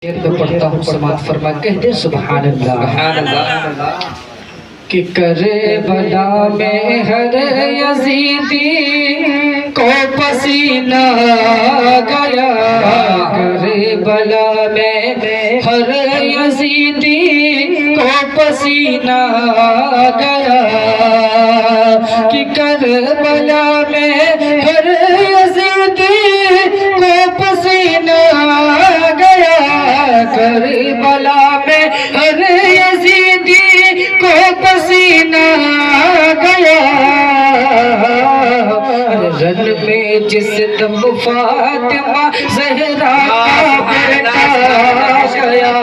شعر میں پڑھتا ہوں سماعت فرما کہتے سبحان اللہ کہ کربلا میں ہر یزیدی کو پسینہ گیا کربلا میں ہر یزیدی کو پسینہ گیا کہ کربلا میں ہر یزیدی کو پسینہ گیا کربلا میں ہر یزیدی کو پسینہ گیا رن میں جس دم فاطمہ زہرا کا بیٹا گیا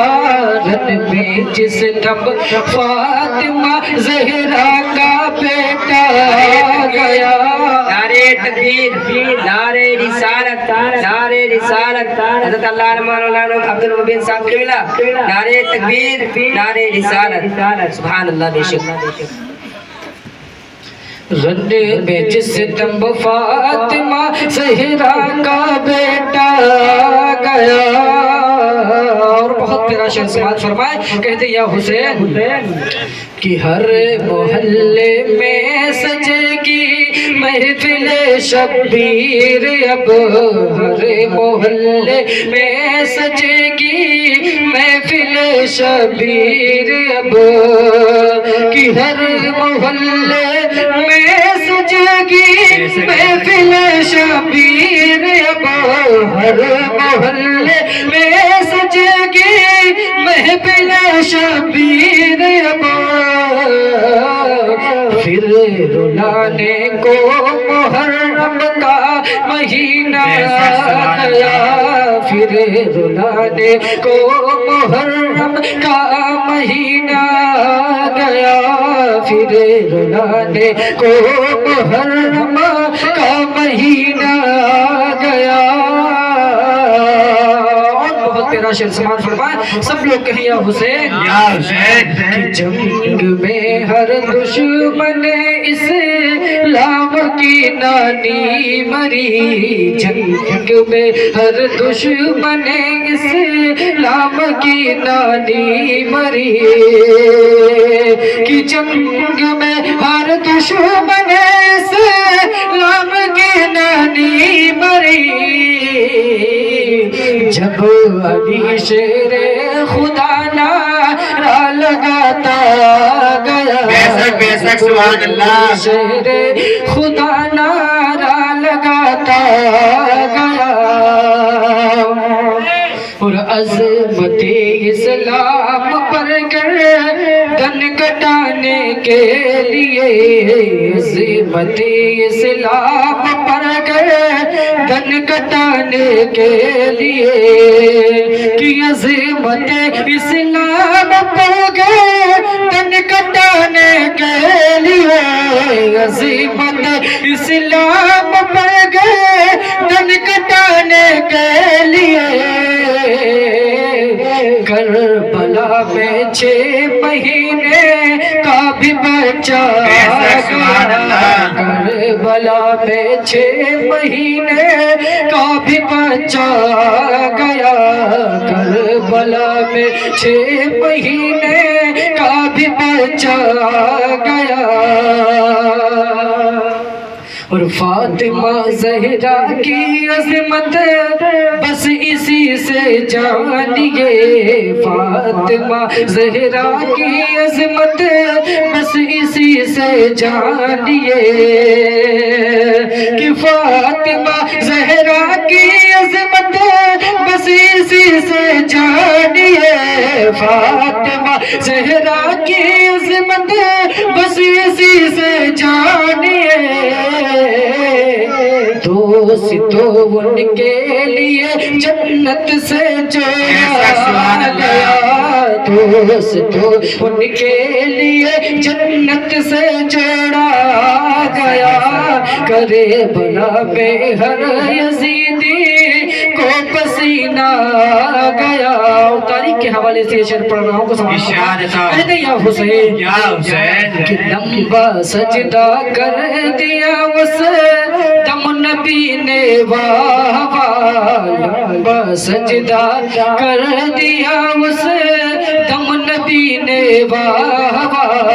رن میں جس دم فاطمہ زہرا کا بیٹا گیا نعرے تکبیر نعرے رسالت حضرت علامہ مولانا عبد المبین صاحب قبلہ نعرے تکبیر نعرے رسالت سبحان اللہ بے شک رن میں جس دم فاطمہ زہرا کا بیٹا گیا اور بہت پیارا شعر سماعت فرمائے کہتے یا حسین کہ ہر محلے میں سجے گی محفل شبیر اب ہر محلے میں سجے گی محفل شبیر اب کہ ہر محلے میں سجے گی محفل شبیر اب ہر محلے میں سجے گی محفل شبیر اب پھر رلانے کو محرم کا مہینہ گیا پھر رلانے کو محرم کا مہینہ گیا پھر رلانے کو محرم کا مہینہ گیا تیرا شعر سماعت فرمائے سب لوگ کہیں یا حسین کہ جنگ میں ہر دشمن اسلام کی نانی مری جنگ میں ہر دشمن اسلام کی نانی مری کہ جنگ میں ہر دشمن اسلام کی نانی مری جب علی شیر خدا نعرہ لگاتا گیا بیسک سبحان اللہ شیر خدا نعرہ لگاتا گیا اور عظمت اسلام پر گردن کٹانے کے لیے عظمت اسلام پر گردن کٹانے کے لیے کہ عظمت اسلام پر گردن کٹانے کے لیے عظمت اسلام پر گردن کٹانے کے لیے کربلا میں 6 مہینے کا بھی بچہ کربلا میں 6 مہینے کا بھی بچہ گیا کربلا میں 6 مہینے کا بھی بچہ گیا اور فاطمہ زہرا کی عظمت بس اسی سے جانیے فاطمہ زہرا کی عظمت بس اسی سے جانیے کہ فاطمہ زہرا کی عظمت بس اسی سے جانیے فاطمہ زہرا کی عظمت بس اسی سے جانیے دوستو ان کے لیے جنت سے جوڑا گیا دوستو ان کے لیے جنت سے جوڑا گیا کربلا میں ہر یزیدی کو پسینہ پسینہ گیا. تاریخ کے حوالے سے شعر پڑھ رہا ہوں. کہتے یا حسین کہ لمبا سجدہ کر دیا اس دم نبی نے واہ واہ. لمبا سجدہ کر دیا اس دم نبی نے واہ واہ.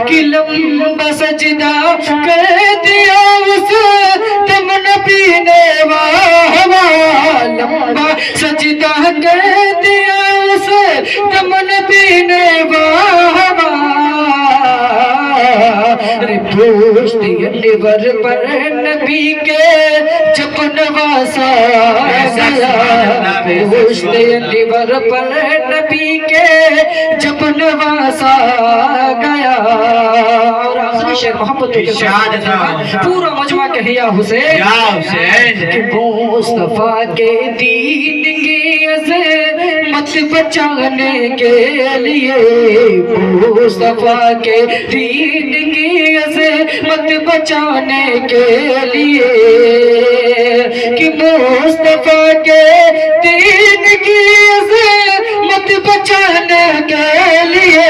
کہ لمبا سجدہ کر دیا اس دم نبی نے واہ واہ. لمبا سجدہ کر دیا اس دم نبی نے واہ واہ. پوشت انور پر نبی کے جب نواسا گیا. پوشت انور پر نبی کے جب نواسا گیا. اور آخری شعر محبت پورا مجمع کہے یا حسین کہ مصطفیٰ کے دین کی عظمت بچانے کے لیے. مصطفیٰ کے دین کی عظمت بچانے کے لیے. کہ مصطفیٰ کے دین کی عظمت بچانے کے لیے.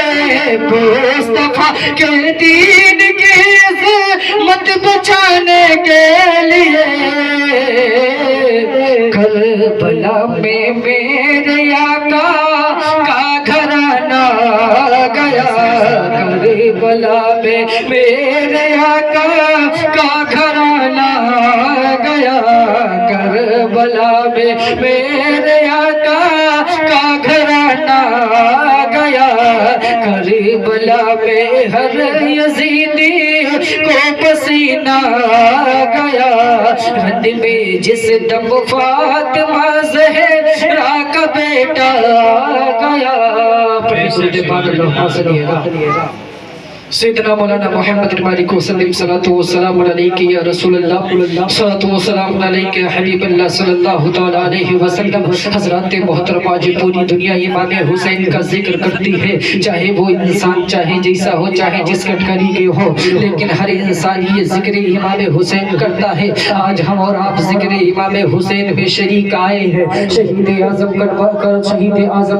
مصطفیٰ کے دین کی عظمت بچانے کے لیے. کربلا میں میرے آقا کا گھرانہ گیا. کربلا میں میرے آقا کا گھرانہ گیا. کربلا میں میرے آقا کا گھرانہ گیا. کربلا میں ہر یزیدی کو پسینہ گیا. رد میں جس دم فاطمہ زہرا کا بیٹا گیا. سیدنا مولانا محمد مالک وسلم صلاۃ و سلام علیک یا رسول اللہ. صلاۃ و سلام علیک یا حبیب اللہ صلی اللہ تعالی علیہ وسلم. حضرات محترم آج پوری دنیا امام حسین کا ذکر کرتی ہے. چاہے وہ انسان چاہے جیسا ہو چاہے جس کٹکری کے ہو لیکن ہر انسان یہ ذکر امام حسین کرتا ہے. آج ہم اور آپ ذکر امام حسین میں شریک آئے ہیں. شہید اعظم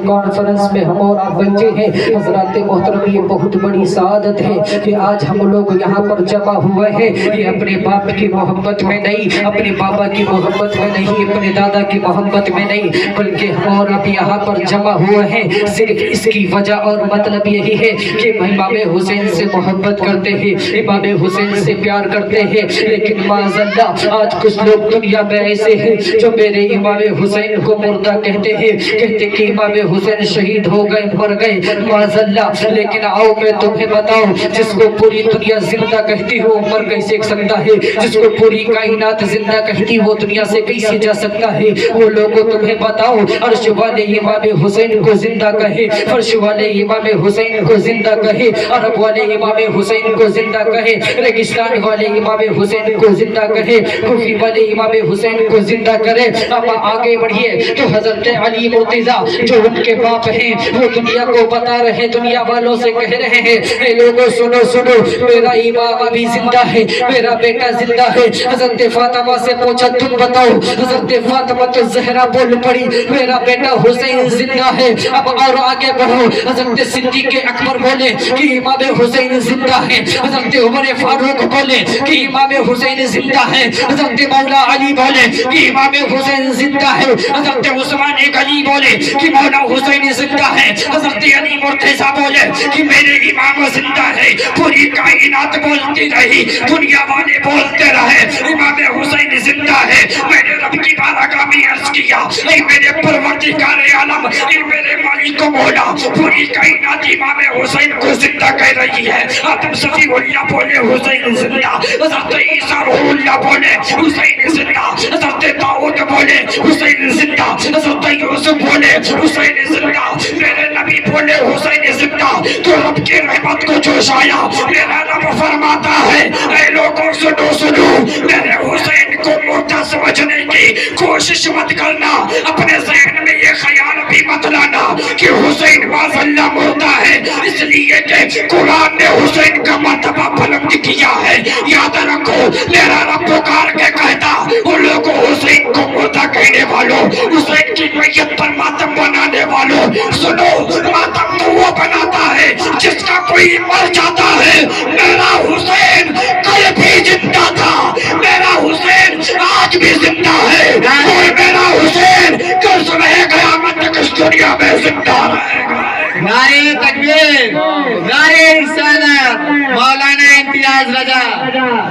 کانفرنس میں ہم اور آپ بچے ہیں. حضرات محترم یہ بہت بڑی سعادت ہے کہ آج ہم لوگ یہاں پر جمع ہوئے ہیں. یہ اپنے باپ کی محبت میں نہیں, اپنے بابا کی محبت میں نہیں, اپنے دادا کی محبت میں نہیں, بلکہ ہم اور آپ یہاں پر جمع ہوئے ہیں صرف اس کی وجہ اور مطلب یہی ہے کہ امام حسین سے محبت کرتے ہیں, امام حسین سے پیار کرتے ہیں. لیکن معاذ اللہ آج کچھ لوگ دنیا میں ایسے ہیں جو میرے امام حسین کو مردہ کہتے ہیں, کہتے کہ امام حسین شہید ہو گئے, مر گئے, معاذ اللہ. لیکن آؤ میں تمہیں بتاؤں, جس کو پوری دنیا زندہ کہتی ہو مر کیسے سکتا ہے؟ جس کو پوری کائنات زندہ کہتی وہ دنیا سے کیسے جا سکتا ہے؟ وہ لوگوں تمہیں بتاؤ, عرش والے امام حسین کو زندہ کہے, فرش والے امام حسین کو زندہ کہے, عرب والے امام حسین کو زندہ کہے, ریگستان والے امام حسین کو زندہ کہے, کوفی والے امام حسین کو زندہ کرے. اب آگے بڑھیے تو حضرت علی مرتضیٰ جو ان کے باپ ہیں وہ دنیا کو بتا رہے, دنیا والوں سے کہہ رہے ہیں اے لوگوں سنو سنو, میرا امام ابھی زندہ ہے, میرا بیٹا زندہ ہے. حضرت فاطمہ سے پوچھا تم بتاؤ, حضرت فاطمہ تو زہرا بول پڑی میرا بیٹا حسین زندہ ہے. اب اور آگے بڑھو, حضرت صدیق اکبر بولے کہ امام حسین زندہ ہے. حضرت عمر فاروق بولے کہ امام حسین زندہ ہے. حضرت مولا علی بولے کہ امام حسین زندہ ہے. حضرت عثمان غنی بولے کہ مولا حسین زندہ ہے. حضرت علی مرتضیٰ بولے کہ میرے امام زندہ ہے. پوری کائنات بولتی رہی, دنیا والے بولتے رہے امام حسین زندہ ہے. میں نے رب کی بارگاہ میں عرض کیا اے میرے پروردگار عالم, اے میرے مالک و مولا, پوری کائنات امام حسین کو زندہ کہہ رہی ہے. آدم صفی اللہ بولے حسین زندہ, حضرت عیسیٰ روح اللہ بولے حسین زندہ, حضرت داؤد بولے حسین زندہ, حضرت یوسف بولے حسین زندہ, میرے نبی بولے حسین زندہ. تو رب کی رحمت کو جوش آیا. میرا رب فرماتا ہے اے لوگوں سنو سنو, میرے حسین کو مردہ سمجھنے کی کوشش مت کرنا. اپنے ذہن میں یہ خیال بھی مت لانا کہ حسین باز اللہ مردہ ہے, اس لیے کہ قرآن نے حسین کا مرتبہ بلند کیا ہے. یاد رکھو میرا رب پکار کے کہتا ان لوگوں حسین کو مردہ کہنے والوں، حسین کی میت پر ماتم بنانے والوں، سنو، ماتم تو وہ بناتا ہے جس کا کوئی مر جاتا ہے۔ میرا حسین کل بھی زندہ تھا، میرا حسین آج بھی زندہ ہے، اور میرا حسین کل صبح قیامت تک اس دنیا میں زندہ رہے گا۔ نعرے تکبیر، نعرے رسالت، مولانا امتیاز رضا،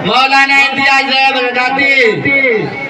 مولانا امتیاز رضا بتاتی۔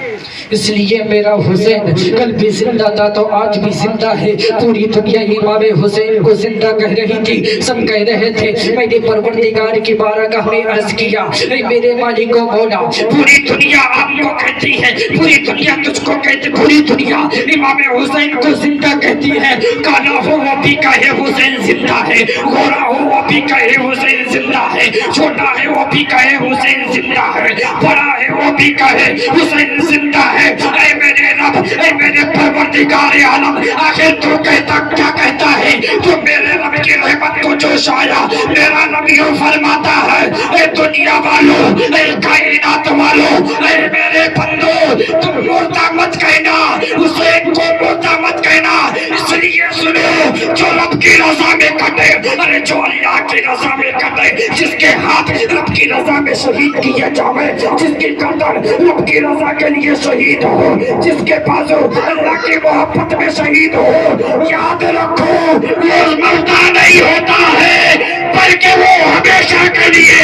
اس لیے میرا حسین کل بھی زندہ تھا تو آج بھی زندہ ہے۔ پوری دنیا امام حسین کو زندہ کہہ رہی تھی، سب کہہ رہے تھے میرے پروردگار کی بارگاہ میں عرض کیا، اے میرے مالک و مولا، پوری دنیا آپ کو کہتی ہے، پوری دنیا تجھ کو کہتی، پوری دنیا امام حسین کو زندہ کہتی ہے۔ کالا ہو وہ بھی کہے حسین زندہ ہے، گورا ہو وہ بھی کہے حسین زندہ ہے، چھوٹا ہے وہ بھی کہے حسین زندہ ہے، بڑا ہے وہ بھی کہے حسین زندہ ہے۔ اے میرے رب، اے میرے پروردگار عالم، آخر تو کہتا کیا کہتا ہے؟ تو میرے رب کی رحمت کو جوشایا۔ میرا رب یوں فرماتا ہے، اے دنیا والوں، اے کائنات والوں، اے میرے بندو، تم مردہ مت کہنا، حسین کو مردہ مت کہنا۔ اس لیے سنو، جو رب کی رضا میں کٹے، ارے جو اللہ کی رضا میں کٹے، جس کے ہاتھ رب کی رضا میں شہید کیے جاوے، جس کی گردن رب کی رضا کے لیے شہید ہو، جس کے بازو اللہ کی محبت میں شہید ہو، یاد رکھو وہ مردہ نہیں ہوتا ہے، بلکہ وہ ہمیشہ کے لیے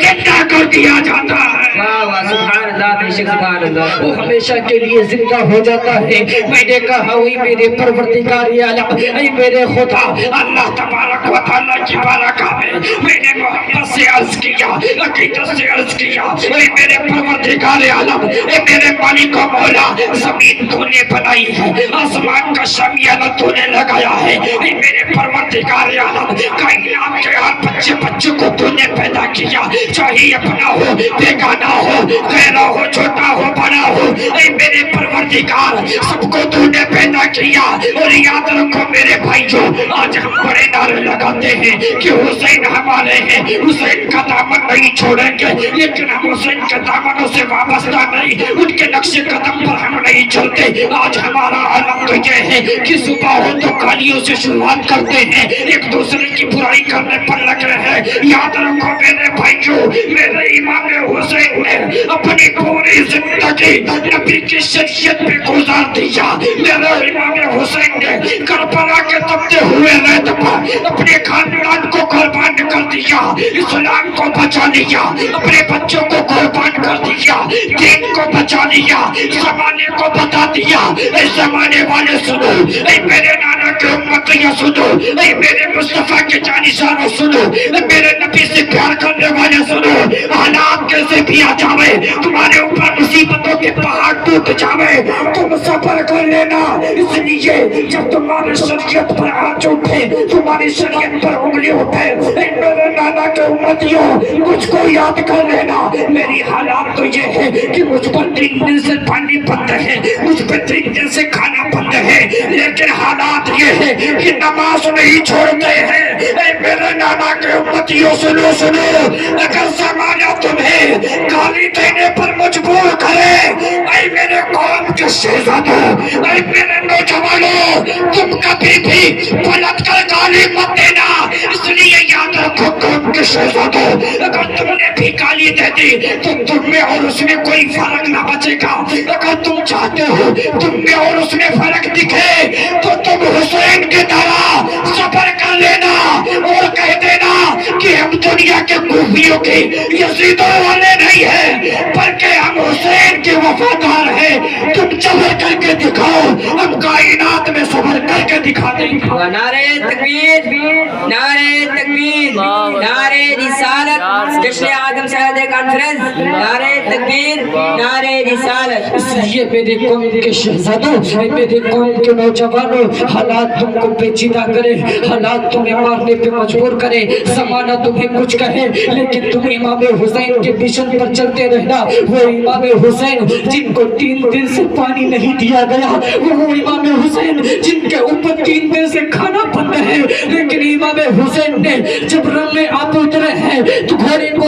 زندہ کر دیا جاتا ہے۔ واہ واہ، سبحان اللہ، بے شک سبحان اللہ۔ وہ ہمیشہ کے لیے زندہ ہو جاتا ہے۔ میں نے کہا ہوئی میرے پروردگار عالم، اے میرے خدا، اللہ تبارک و تعالیٰ کی بارگاہ میں میں نے محبت سے عرض کیا، عقیدت سے عرض کیا، اے میرے پروردگار عالم، اے میرے مالک و مولا، زمین تو نے بنائی ہے، آسمان کا شامیانہ تو نے لگایا ہے، اے میرے پروردگار عالم، کائنات کے ہر بچے کو تو نے پیدا کیا، چاہے اپنا ہو، بیگانہ ہو، غیرہ ہو، چھوٹا ہو، بڑا ہو، اے میرے پروردگار، سب کو تو نے پیدا کیا۔ اور یاد رکھو میرے بھائیو، آج ہم بڑے نعرے لگاتے ہیں کہ حسین ہمارے ہیں، حسین کا دامن نہیں چھوڑیں گے، لیکن ہم حسین کے دامنوں سے وابستہ نہیں، ان کے نقش قدم پر ہم نہیں چلتے۔ آج ہمارا عالم تو یہ ہے کہ صبح ہو تو گالیوں سے شروعات کرتے ہیں، ایک دوسرے کی برائی کرنے پر لگ رہے ہیں۔ یاد رکھو میرے بھائیو، میرے امام حسین نے اپنی پوری زندگی نبی کی شریعت پہ گزار دیا۔ میرے امام حسین نے کربلا کے تپتے ہوئے ریت پر اپنے خاندان کو قربان کر دیا، اسلام کو بچا لیا، اپنے بچوں کو قربان کر دیا، دین کو بچا لیا، زمانے کو بتا دیا۔ اے زمانے والے سنو، اے میرے نانا کے امتیاں سنو، اے میرے مصطفیٰ کے جانشانوں سنو، اے میرے نبی سے پیار کرنے والے سنو، حالات کیسے بھی آ جاوے، تمہارے اوپر مصیبتوں کے پہاڑ ٹوٹ جاوے، تم صبر کر لینا۔ اس لیے جب تمہاری شریعت پر آنچ اٹھے، تمہاری شریعت پر انگلی اٹھے، اے میرے نانا کے امتیوں، مجھ کو یاد کر لینا۔ میری حالات تو یہ ہے کہ مجھ پر 3 دن سے پانی بند ہے، مجھ پر 3 دن سے کھانا بند ہے، لیکن حالات یہ ہے کہ نماز نہیں چھوڑتے ہیں۔ اے میرے نانا کے امتیوں سنو سنو، اگر زمانہ تمہیں گالی دینے پر مجبور کرے، اے میرے قوم کے شہزادوں، اے میرے نوجوانوں، تم کبھی بھی پلٹ کر گالی مت دینا۔ اس لیے یاد رکھو قوم کے شہزادوں، اگر تم نے بھی گالی دے دی تو تم میں اور اس میں کوئی فرق نہ بچے گا۔ اگر تم چاہتے ہو تم میں اور اس میں فرق دکھے تو تم حسین کی طرح صبر کر لینا اور کہہ دینا کہ ہم دنیا کے کوفیوں کے یزیدوں والے نہیں ہیں، بلکہ ہم حسین کے وفادار ہیں۔ تم صبر کر کے دکھاؤ، ہم کائنات میں صبر کر کے دکھا دیں گے۔ نعرے تکبیر، نعرے تکبیر، نعرے رسالت، جشن آدم سرحد کانفرنس، نعرے تکبیر، نعرے رسالت۔ اس لیے میرے قوم کے شہزادوں، میرے قوم کے نوجوانوں، حالات تم کو پیچیدہ کرے، حالات تمہیں مارنے پہ مجبور کرے، زمانہ تمہیں کچھ کہے، لیکن تم امام حسین کے مشن پر چلتے رہنا۔ وہ امام حسین جن کو 3 دن سے پانی نہیں دیا گیا، وہ امام حسین جن کے اوپر 3 دن سے کھانا بند ہے، لیکن امام حسین نے جب رن میں آپ اترے ہیں تو گھوڑے کو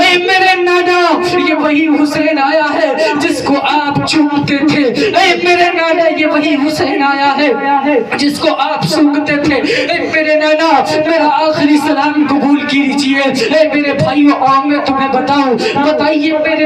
اے میرے نانا یہ وہی حسین آیا ہے جس کو آپ چومتے تھے، اے میرے نانا یہ وہی حسین آیا ہے جس کو آپ سونگتے تھے، اے میرے نانا میرا آخری سلام قبول کیجئے۔ اے میرے بھائیو آؤ میں تمہیں بتاؤں، بتائیے میرے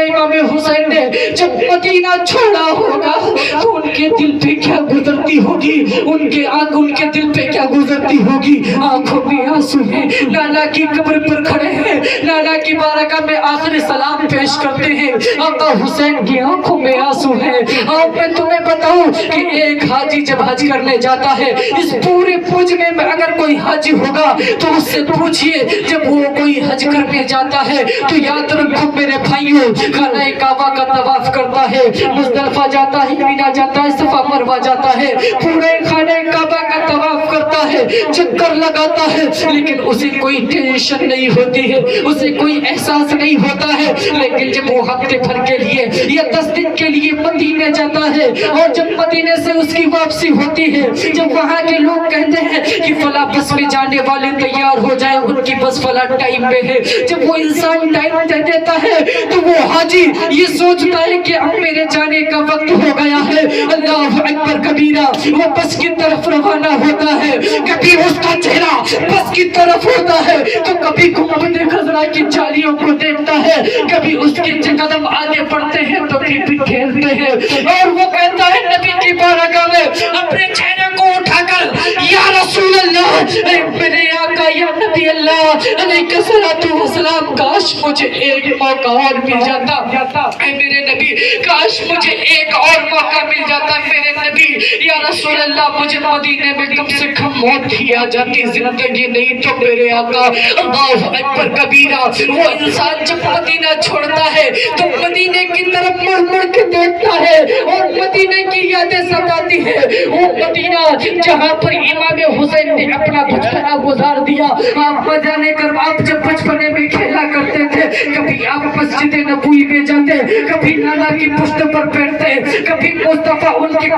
امام حسین نے جب مدینہ چھوڑا ہوگا تو ان کے دل پہ کیا گزرتی ہوگی، ان کے دل پہ کیا گزرتی ہوگی۔ آنکھوں میں آنسو ہیں، نانا کی قبر پر کھڑے ہیں، نانا کی بارگاہ میں آخری سلام پیش کرتے ہیں، آقا حسین کی آنکھوں میں آنسو ہیں۔ اور میں تمہیں بتاؤں کہ ایک حاجی جب حج کرنے جاتا ہے، اس پورے مجمع میں اگر کوئی حاجی ہوگا تو اس سے پوچھئے جب وہ کوئی حج کرنے جاتا ہے تو یاد رکھو میرے بھائیوں، خانہ کعبہ کا طواف کرتا ہے، مزدلفہ جاتا ہے، مینا جاتا ہے، صفا مروہ جاتا ہے، پورے خانہ کعبہ کا طواف کرتا ہے، چکر لگاتا ہے، لیکن اسے کوئی ٹینشن نہیں ہوتی ہے، اسے کوئی احساس نہیں ہوتا ہے۔ لیکن جب وہ ہفتے بھر کے لیے یا 10 دن کے لیے مدینے جاتا ہے اور جب مدینے سے اس کی واپسی ہوتی ہے، جب وہاں کے لوگ کہتے ہیں کہ فلاں بس میں جانے والے تیار ہو جائیں، ان کی بس فلاں ٹائم پہ ہے، جب وہ انسان ٹائم دے دیتا ہے تو وہ حاجی یہ سوچتا ہے کہ اب میرے جانے کا وقت ہو گیا ہے، اللہ اکبر کبیرہ، وہ بس کی طرف روانہ ہوتا ہے، کبھی اس کا چہرہ بس کی طرف ہوتا ہے تو کبھی گنبد خضرا کی جالیوں کو دیکھتا ہے، کبھی اس کے قدم آگے بڑھتے ہیں تو پھر ٹھہرتے ہیں، اور وہ کہتا ہے نبی کی بارگاہ میں اپنے چہرے کو اٹھا کر یا رسول اللہ، اے میرے آقا یا نبی اللہ علیہ الصلوۃ والسلام، کاش مجھے ایک موقع اور مل جاتا، اے میرے نبی کاش مجھے ایک اور موقع مل جاتا، میرے نبی یا رسول اللہ مجھے مدینے میں کم سے کم موت ہی آ جاتی، زندگی نہیں تو میرے آقا۔ اللہ اکبر کبیرہ، وہ انسان جب مدینہ چھوڑتا ہے تو مدینے کی طرف مڑ مڑ کے دیکھتا ہے اور مدینے کی یادیں ستاتی ہے، وہ مدینہ جہاں پر امام حسین نے اپنا بچپنا گزار دیا۔ آپ جانے کر آپ جب بچپنے میں کھیلا کرتے تھے، کبھی آپ مسجد نبوی میں جاتے، کبھی نانا کی پشت پر بیٹھتے، کبھی مصطفیٰ ان کے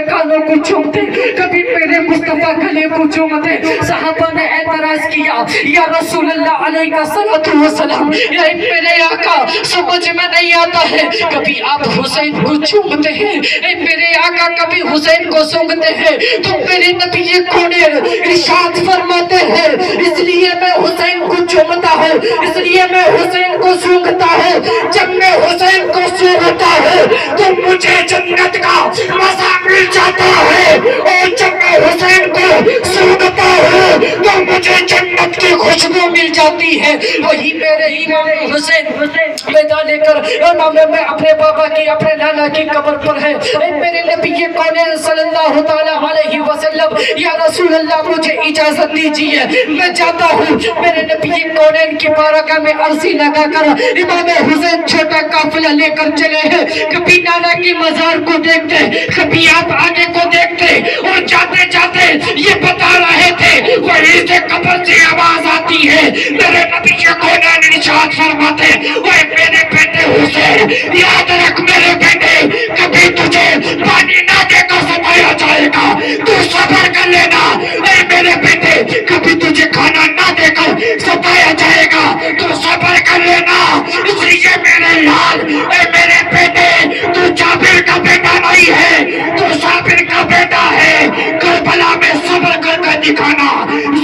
کانوں کو چومتے، کبھی میرے مصطفیٰ گلے کو چومتے۔ صحابہ نے اعتراض کیا یا رسول اللہ علیہ الصلوۃ والسلام، اے میرے آقا سمجھ میں نہیں آتا ہے، کبھی آپ حسین کو چومتے ہیں، اے میرے آقا کبھی حسین کو سونگتے ہیں، تو میرے نبی کونین ارشاد فرماتے ہیں اس لیے میں حسین کو چومتا ہوں، اس لیے میں حسین کو سونگتا ہوں، جب میں حسین کو سونگتا ہوں تو مجھے جنت کا مزہ مل جاتا ہے، اور جب میں حسین کو سونگتا ہوں تو مجھے جنت کی خوشبو مل جاتی ہے۔ وہی میرے امام حسین میدان کر میں اپنے بابا کی اپنے نانا کی قبر پر ہے، اے میرے نبی کونین صلی اللہ تعالی علیہ وسلم، یا رسول اللہ مجھے اجازت دیجیے میں جاتا ہوں۔ میرے نبی کونین کی بارگاہ میں عرضی لگا کر امام حسین چھوٹا قافلہ لے کر چلے ہیں، کبھی نانا کی مزار کو دیکھتے، کبھی آپ آگے کو دیکھتے، اور جاتے جاتے یہ بتا رہے تھے وہیں سے قبر سے آواز آتی ہے، میرے نبی کونین ارشاد فرماتے، اوے میرے بیٹے حسین یاد رکھ میرے بیٹے، کبھی تجھے پانی نہ دے کر ستایا جائے گا، تو صبر کر لینا، اے میرے بیٹے کبھی تجھے کھانا نہ دے کر ستایا جائے گا تو صبر کر لینا، اس لیے میرے لال، اے میرے بیٹے تو جابر کا بیٹا نہیں ہے، تو صابر کا بیٹا ہے، کربلا میں صبر کر کے دکھانا،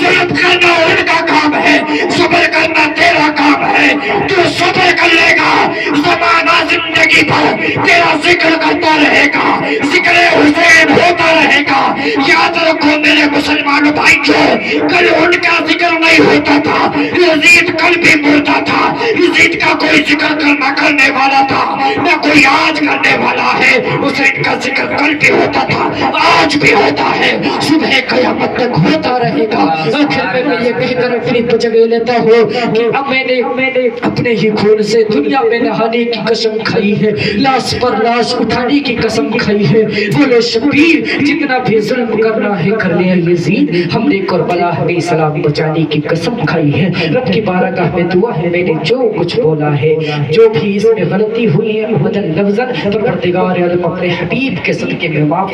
ظلم کرنا ان کا کام ہے، صبر کرنا تیرا کام ہے، تو صبر کر لے گا، زمانہ زندگی پر تیرا ذکر کرتا رہے گا، ذکر حسین ہوتا رہے گا۔ یاد رکھو میرے مسلمان بھائیوں، کل ان کا ذکر نہیں ہوتا تھا، یزید کل بھی مرتا تھا، یزید کا کوئی ذکر کرنے والا تھا نہ کوئی آج کرنے والا ہے، حسین کا ذکر کل بھی ہوتا تھا، آج بھی ہوتا ہے، صبح قیامت تک ہوتا رہے گا۔ آخر میں یہ کہہ کر اپنی جگہ لیتا ہوں کہ اب میں نے اپنے ہی خون سے دنیا میں نہانے کی قسم کھائی ہے، لاش پر لاش اٹھانے کی قسم کھائی ہے، بولو شبیر جتنا بھی ظلم کرنا ہے کر لیا یزید، ہم نے کربلا میں سلام بچانے کی قسم کھائی ہے۔ رب کی بارگاہ میں دعا ہے میں نے جو کچھ بولا ہے، جو بھی اس میں غلطی ہوئی ہے مدن لفظاً پروردگار عالم اپنے حبیب کے صدقے میں معاف